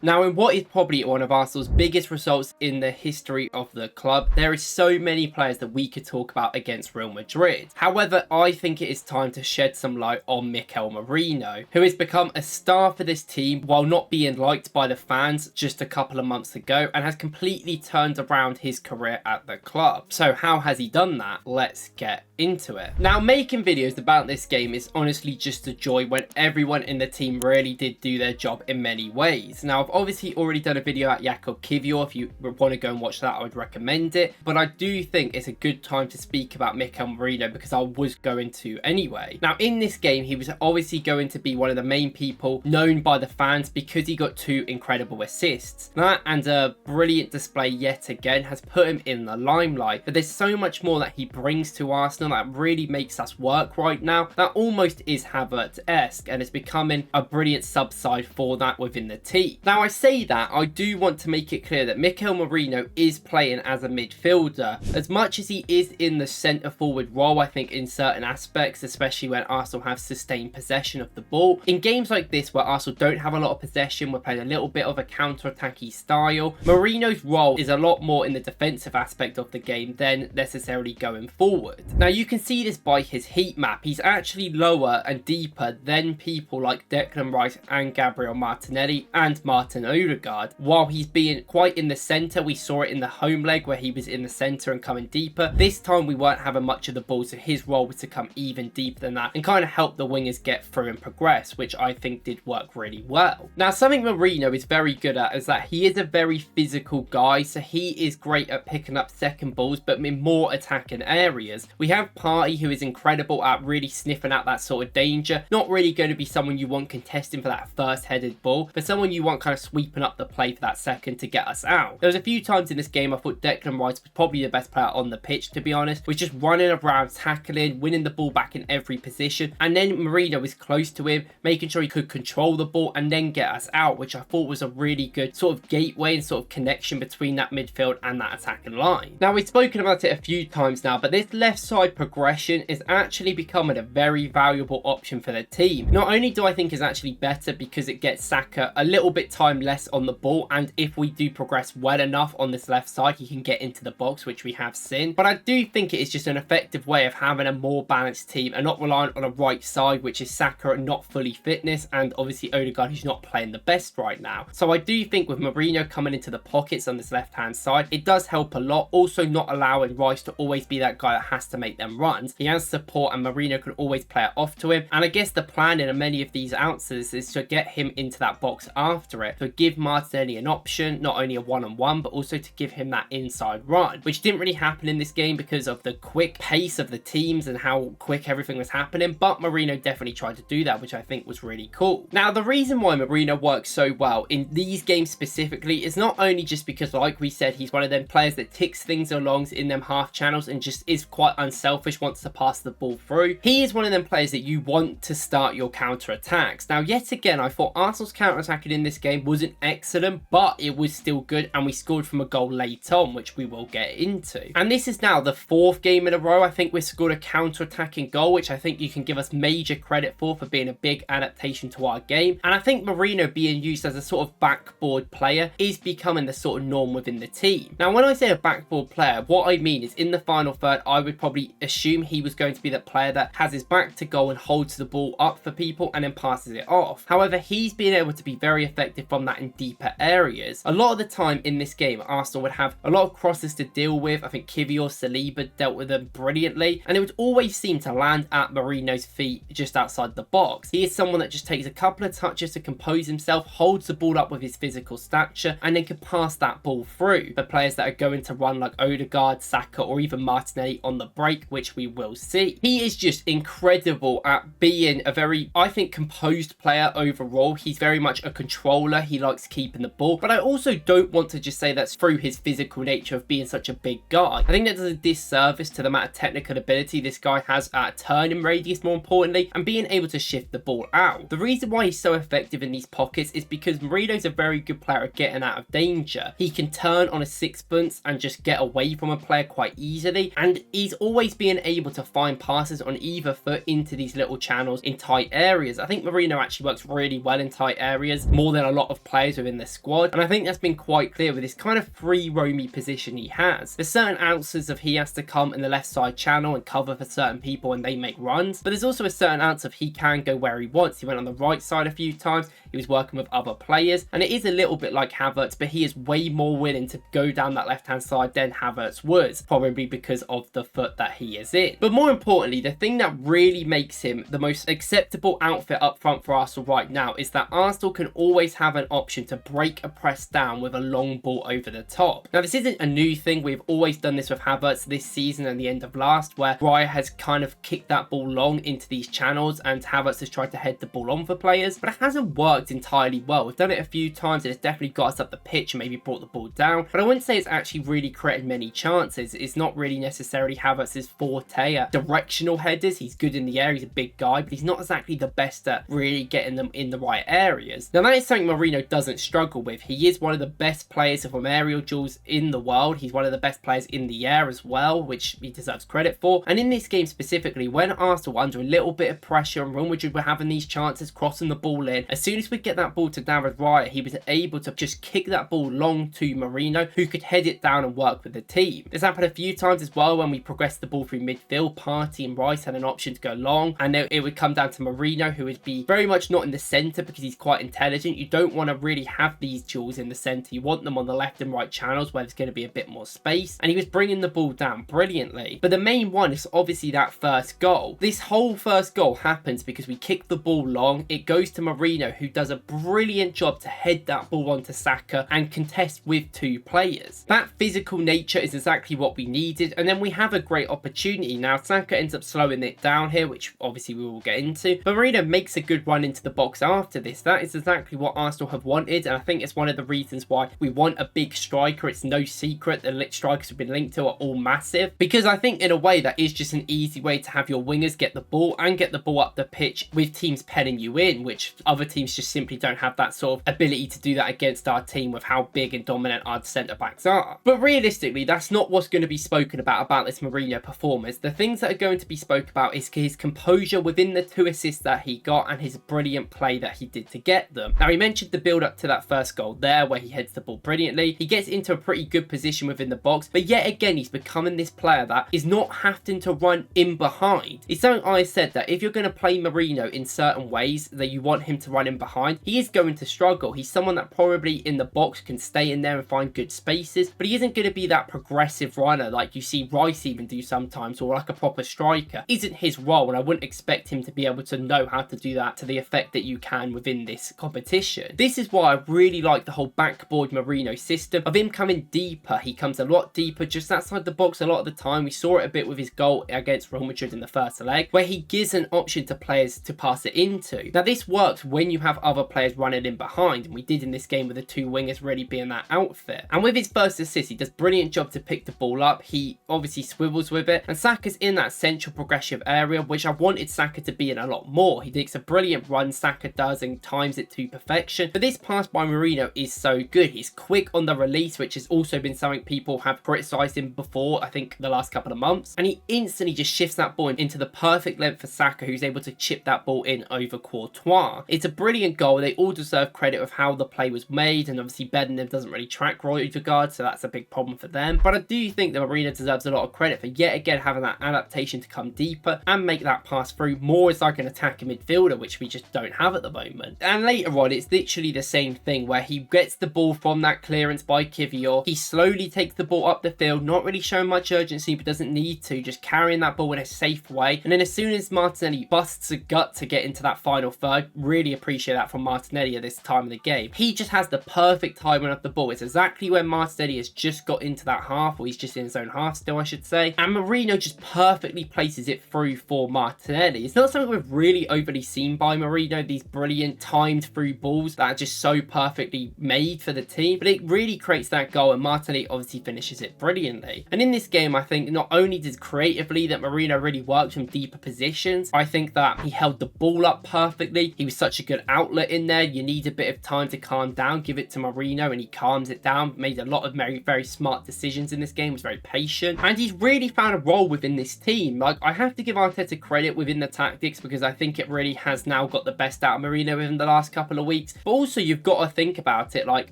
Now, in what is probably one of Arsenal's biggest results in the history of the club, there is so many players that we could talk about against Real Madrid. However, I think it is time to shed some light on Mikel Merino, who has become a star for this team while not being liked by the fans just a couple of months ago, and has completely turned around his career at the club. So how has he done that? Let's get into it. Now, making videos about this game is honestly just a joy when everyone in the team really did do their job in many ways. Now, I've obviously already done a video at Woklzbusiness. If you want to go and watch that, I would recommend it. But I do think it's a good time to speak about Mikel Merino because I was going to anyway. Now, in this game, he was obviously going to be one of the main people known by the fans because he got 2 incredible assists. That and a brilliant display yet again has put him in the limelight. But there's so much more that he brings to Arsenal that really makes us work right now. That almost is Havertz-esque, and it's becoming a brilliant sub-side for that within the team. Now, I say that, I do want to make it clear that Mikel Merino is playing as a midfielder. As much as he is in the centre forward role, I think in certain aspects, especially when Arsenal have sustained possession of the ball. In games like this where Arsenal don't have a lot of possession, we're playing a little bit of a counter-attacky style. Merino's role is a lot more in the defensive aspect of the game than necessarily going forward. Now, you can see this by his heat map. He's actually lower and deeper than people like Declan Rice and Gabriel Martinelli and Martin Odegaard. While he's being quite in the centre, we saw it in the home leg where he was in the centre and coming deeper. This time we weren't having much of the ball, so his role was to come even deeper than that and kind of help the wingers get through and progress, which I think did work really well. Now, something Merino is very good at is that he is a very physical guy, so he is great at picking up second balls but in more attacking areas. We have Partey, who is incredible at really sniffing out that sort of danger. Not really going to be someone you want contesting for that first headed ball, but someone you want kind of sweeping up the play for that second to get us out. There was a few times in this game I thought Declan Rice was probably the best player on the pitch, to be honest. Was just running around, tackling, winning the ball back in every position, and then Merino was close to him, making sure he could control the ball and then get us out, which I thought was a really good sort of gateway and sort of connection between that midfield and that attacking line. Now, we've spoken about it a few times now, but this left side progression is actually becoming a very valuable option for the team. Not only do I think it's actually better because it gets Saka a little bit time less on the ball, and if we do progress well enough on this left side, he can get into the box, which we have seen. But I do think it is just an effective way of having a more balanced team and not relying on a right side, which is Saka not fully fitness, and obviously Odegaard, who's not playing the best right now. So I do think with Merino coming into the pockets on this left hand side, it does help a lot. Also, not allowing Rice to always be that guy that has to make them runs. He has support and Merino can always play it off to him. And I guess the plan in many of these ounces is to get him into that box after it, to give Martinelli an option, not only a one-on-one, but also to give him that inside run, which didn't really happen in this game because of the quick pace of the teams and how quick everything was happening. But Merino definitely tried to do that, which I think was really cool. Now, the reason why Merino works so well in these games specifically is not only just because, like we said, he's one of them players that ticks things along in them half channels and just is quite unselfish, wants to pass the ball through. He is one of them players that you want to start your counter attacks. Now, yet again, I thought Arsenal's counter attacking in this game wasn't excellent, but it was still good, and we scored from a goal late on, which we will get into. And this is now the 4th game in a row I think we've scored a counter attacking goal, which I think you can give us major credit for being a big adaptation to our game. And I think Merino being used as a sort of backboard player is becoming the sort of norm within the team. Now, when I say a backboard player, what I mean is in the final third, I would probably assume he was going to be the player that has his back to goal and holds the ball up for people and then passes it off. However, he's been able to be very effective from that in deeper areas. A lot of the time in this game, Arsenal would have a lot of crosses to deal with. I think Kivior, Saliba dealt with them brilliantly, and it would always seem to land at Merino's feet just outside the box. He is someone that just takes a couple of touches to compose himself, holds the ball up with his physical stature, and then can pass that ball through for players that are going to run like Odegaard, Saka, or even Martinelli on the break, which we will see. He is just incredible at being a very, I think, composed player overall. He's very much a controller. He likes keeping the ball, but I also don't want to just say that's through his physical nature of being such a big guy. I think that does a disservice to the amount of technical ability this guy has at turning radius, more importantly, and being able to shift the ball out. The reason why he's so effective in these pockets is because Merino's a very good player at getting out of danger. He can turn on a sixpence and just get away from a player quite easily, and he's always being able to find passes on either foot into these little channels in tight areas. I think Merino actually works really well in tight areas, more than a lot lot of players within the squad, and I think that's been quite clear with this kind of free roamy position he has. There's certain ounces of he has to come in the left side channel and cover for certain people and they make runs, but there's also a certain ounce of he can go where he wants. He went on the right side a few times, he was working with other players, and it is a little bit like Havertz, but he is way more willing to go down that left hand side than Havertz was, probably because of the foot that he is in. But more importantly, the thing that really makes him the most acceptable outfit up front for Arsenal right now is that Arsenal can always have an option to break a press down with a long ball over the top. Now, this isn't a new thing. We've always done this with Havertz this season and the end of last, where Raya has kind of kicked that ball long into these channels and Havertz has tried to head the ball on for players, but it hasn't worked entirely well. We've done it a few times and it's definitely got us up the pitch and maybe brought the ball down, but I wouldn't say it's actually really created many chances. It's not really necessarily Havertz's forte. Directional headers, he's good in the air, he's a big guy, but he's not exactly the best at really getting them in the right areas. Now, that is something Merino doesn't struggle with. He is one of the best players from aerial duels in the world. He's one of the best players in the air as well, which he deserves credit for. And in this game specifically, when Arsenal were under a little bit of pressure and Real Madrid were having these chances crossing the ball in, as soon as we get that ball to David Raya, he was able to just kick that ball long to Merino, who could head it down and work with the team. This happened a few times as well when we progressed the ball through midfield. Partey and Rice had an option to go long, and it would come down to Merino, who would be very much not in the centre because he's quite intelligent. You don't want to really have these duels in the centre. You want them on the left and right channels where there's going to be a bit more space, and he was bringing the ball down brilliantly. But the main one is obviously that first goal. This whole first goal happens because we kick the ball long. It goes to Merino, who does a brilliant job to head that ball onto Saka and contest with two players. That physical nature is exactly what we needed, and then we have a great opportunity. Now, Saka ends up slowing it down here, which obviously we will get into, but Merino makes a good run into the box after this. That is exactly what Arsenal have wanted, and I think it's one of the reasons why we want a big striker. It's no secret the strikers we've been linked to are all massive, because I think in a way that is just an easy way to have your wingers get the ball and get the ball up the pitch with teams penning you in, which other teams just simply don't have that sort of ability to do that against our team with how big and dominant our centre backs are. But realistically, that's not what's going to be spoken about this Merino performance. The things that are going to be spoken about is his composure within the 2 assists that he got and his brilliant play that he did to get them. Now, he mentioned the build up to that first goal there where he heads the ball brilliantly. He gets into a pretty good position within the box, but yet again, he's becoming this player that is not having to run in behind. It's something I said that if you're going to play Merino in certain ways that you want him to run in behind, he is going to struggle. He's someone that probably in the box can stay in there and find good spaces, but he isn't going to be that progressive runner like you see Rice even do sometimes, or like a proper striker. Isn't his role, and I wouldn't expect him to be able to know how to do that to the effect that you can within this competition. This is why I really like the whole backboard Merino system of him coming deeper. He comes a lot deeper just outside the box a lot of the time. We saw it a bit with his goal against Real Madrid in the first leg, where he gives an option to players to pass it into. Now, this works when you have other players running in behind, and we did in this game with the 2 wingers really being that outfit. And with his first assist, he does a brilliant job to pick the ball up. He obviously swivels with it, and Saka's in that central progressive area, which I wanted Saka to be in a lot more. He takes a brilliant run, Saka does, and times it to perfection. But this pass by Merino is so good. He's quick on the release, which has also been something people have criticised him before, I think the last couple of months, and he instantly just shifts that ball into the perfect length for Saka, who's able to chip that ball in over Courtois. It's a brilliant goal. They all deserve credit of how the play was made, and obviously Bednam doesn't really track Odegaard, so that's a big problem for them. But I do think that Merino deserves a lot of credit for yet again having that adaptation to come deeper and make that pass through more as like an attacking midfielder, which we just don't have at the moment. And later on, it's literally the same thing where he gets the ball from that clearance by Kivior. He slowly takes the ball up the field, not really showing much urgency, but doesn't need to, just carrying that ball in a safe way. And then as soon as Martinelli busts a gut to get into that final third, really appreciate that from Martinelli at this time of the game. He just has the perfect timing of the ball. It's exactly when Martinelli has just got into that half, or he's just in his own half still, I should say. And Merino just perfectly places it through for Martinelli. It's not something we've really overly seen by Merino, these brilliant timed through balls that are just so perfectly made for the team, but it really creates that goal, and Martinelli obviously finishes it brilliantly. And in this game, I think not only did creatively that Merino really worked from deeper positions, I think that he held the ball up perfectly. He was such a good outlet in there. You need a bit of time to calm down, give it to Merino, and he calms it down. Made a lot of very, very smart decisions in this game, was very patient, and he's really found a role within this team. Like, I have to give Arteta credit within the tactics, because I think it really has now got the best out of Merino within the last couple of weeks, but also you've got to think about it, like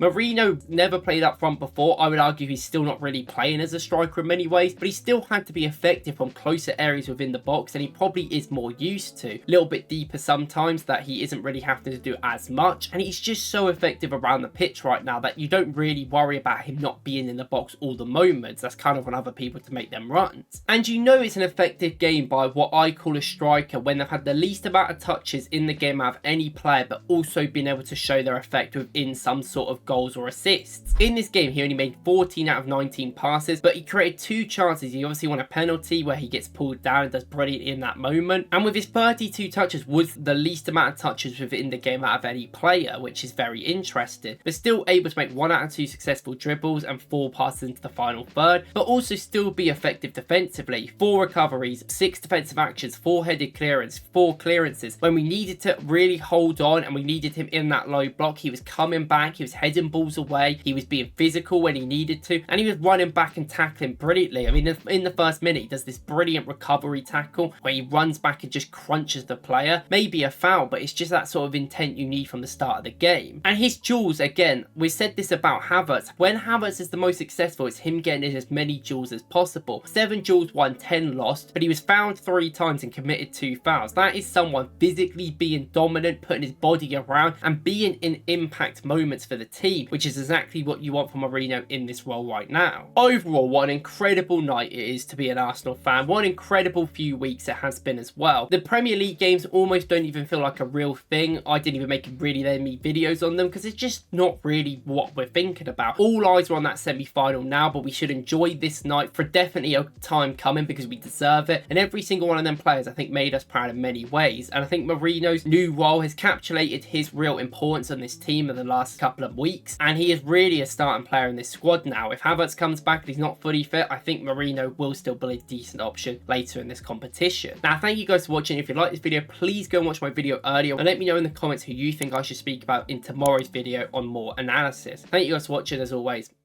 Merino never played up front before. I would argue he's still not really playing as a striker in many ways, but he still had to be effective from closer areas within the box, and he probably is more used to. A little bit deeper sometimes that he isn't really having to do as much, and he's just so effective around the pitch right now that you don't really worry about him not being in the box all the moments. That's kind of on other people to make them runs. And you know it's an effective game by what I call a striker when they've had the least amount of touches in the game out of any player, but also been able to show their effect within some sort of goals or assists. In this game, he only made 14 out of 19 passes, but he created 2 chances. He obviously won a penalty where he gets pulled down and does brilliant in that moment. And with his 32 touches, was the least amount of touches within the game out of any player, which is very interesting. But still able to make 1 out of 2 successful dribbles and 4 passes into the final third, but also still be effective defensively. 4 recoveries, 6 defensive actions, 4 headed clearance, 4 clearances. When we needed to really hold on and we needed him in that low block, he was coming back, he was heading balls away, he was being physical when he needed to, and he was running back and tackling brilliantly. I mean, in the first minute, he does this brilliant recovery tackle where he runs back and just crunches the player. Maybe a foul, but it's just that sort of intent you need from the start of the game. And his duels, again, we said this about Havertz. When Havertz is the most successful, it's him getting in as many duels as possible. 7 duels won, 10 lost, but he was fouled 3 times and committed 2 fouls. That is someone physically being dominant, putting his body around and being in impact moments for the team, which is exactly what you want from Merino in this role right now. Overall, what an incredible night it is to be an Arsenal fan. What an incredible few weeks it has been as well. The Premier League games almost don't even feel like a real thing. I didn't even make really many videos on them because it's just not really what we're thinking about. All eyes are on that semi-final now, but we should enjoy this night for definitely a time coming because we deserve it. And every single one of them players, I think, made us proud in many ways. And I think Merino's new role has capitulated his real importance on this team in the last couple of weeks. And he is really a starting player in this squad now. If Havertz comes back and he's not fully fit, I think Merino will still be a decent option later in this competition. Now, thank you guys for watching. If you like this video, please go and watch my video earlier and let me know in the comments who you think I should speak about in tomorrow's video on more analysis. Thank you guys for watching as always.